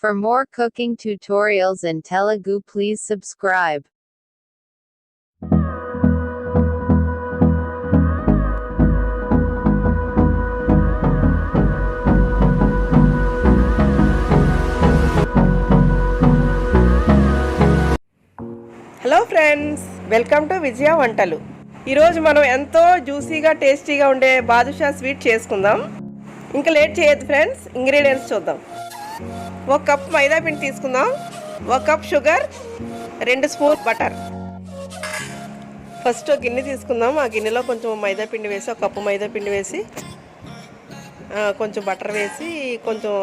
For more cooking tutorials in Telugu, please subscribe. Hello friends, welcome to Vijaya Vantalu. ఈరోజు మనం ఎంతో జ్యూసీగా టేస్టీగా ఉండే బాదుషా స్వీట్ చేసుకుందాం. ఇంకా లేట్ చేయొద్దు ఫ్రెండ్స్, ఇంగ్రీడియంట్స్ చూద్దాం. 1 కప్ మైదా పిండి తీసుకుందాం, 1 cup sugar, 2 spoon butter. First గిన్నె తీసుకుందాం. ఆ గిన్నెలో కొంచెం మైదా పిండి వేసి, 1 కప్పు మైదా పిండి వేసి, కొంచెం బటర్ వేసి, కొంచెం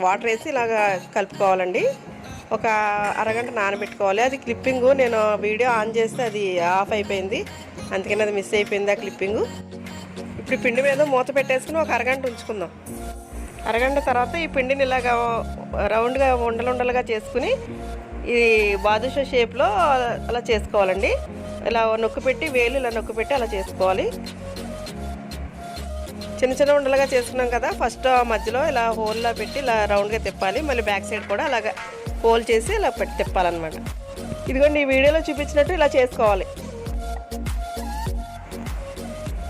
వాటర్ వేసి ఇలాగా కలుపుకోవాలండి. ఒక అరగంట నానబెట్టుకోవాలి. అది క్లిప్పింగు నేను వీడియో ఆన్ చేస్తే అది ఆఫ్ అయిపోయింది, అందుకని అది మిస్ అయిపోయింది ఆ క్లిప్పింగు. ఇప్పుడు ఈ పిండి మీద మూత పెట్టేసుకుని ఒక అరగంట ఉంచుకుందాం. అరగంట తర్వాత ఈ పిండిని ఇలాగా రౌండ్గా ఉండలుండలుగా చేసుకుని ఈ బాదుషా షేప్లో అలా చేసుకోవాలండి. ఇలా నొక్కు పెట్టి, వేలు ఇలా నొక్కు పెట్టి అలా చేసుకోవాలి. చిన్న చిన్న ఉండలుగా చేసుకున్నాం కదా, ఫస్ట్ మధ్యలో ఇలా హోల్లా పెట్టి ఇలా రౌండ్గా తిప్పాలి. మళ్ళీ బ్యాక్ సైడ్ కూడా అలాగా హోల్ చేసి ఇలా పెట్టి తిప్పాలన్నమాట. ఇదిగోండి, ఈ వీడియోలో చూపించినట్టు ఇలా చేసుకోవాలి.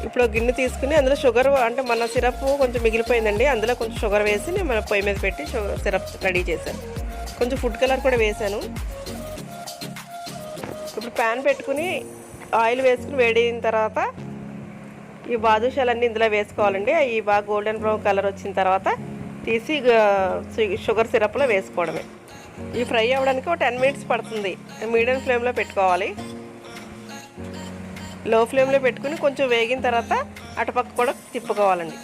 ఇప్పుడు గిన్నె తీసుకుని అందులో షుగర్, అంటే మన సిరప్ కొంచెం మిగిలిపోయిందండి, అందులో కొంచెం షుగర్ వేసి నేను మన పొయ్యి మీద పెట్టి సిరప్ రెడీ చేశాను. కొంచెం ఫుడ్ కలర్ కూడా వేసాను. ఇప్పుడు ప్యాన్ పెట్టుకుని ఆయిల్ వేసుకుని వేడిన తర్వాత ఈ బాదుషాలన్నీ ఇందులో వేసుకోవాలండి. ఈ బాగా గోల్డెన్ బ్రౌన్ కలర్ వచ్చిన తర్వాత తీసి షుగర్ సిరప్లో వేసుకోవడమే. ఈ ఫ్రై అవ్వడానికి ఒక 10 మినిట్స్ పడుతుంది. మీడియం ఫ్లేమ్లో పెట్టుకోవాలి. లో ఫ్లేమ్లో పెట్టుకుని కొంచెం వేగిన తర్వాత అటుపక్క కూడా తిప్పుకోవాలండి.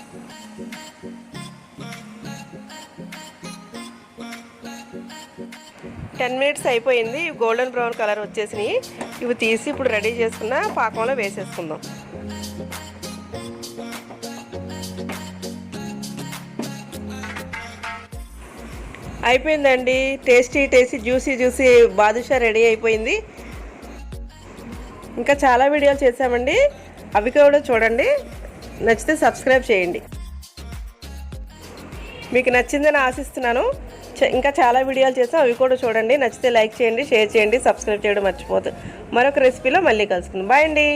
టెన్ మినిట్స్ అయిపోయింది. గోల్డెన్ బ్రౌన్ కలర్ వచ్చేసినాయి. ఇవి తీసి ఇప్పుడు రెడీ చేసుకున్న పాకంలో వేసేసుకుందాం. అయిపోయిందండి, టేస్టీ జ్యూసీ బాదుషా రెడీ అయిపోయింది. ఇంకా చాలా వీడియోలు చేసామండి, అవి కూడా చూడండి. నచ్చితే సబ్స్క్రైబ్ చేయండి. మీకు నచ్చిందని ఆశిస్తున్నాను. ఇంకా చాలా వీడియోలు చేసాం, అవి కూడా చూడండి. నచ్చితే లైక్ చేయండి, షేర్ చేయండి, సబ్స్క్రైబ్ చేయడం మర్చిపోదు. మరొక రెసిపీలో మళ్ళీ కలుసుకుందాం. బాయ్ అండి.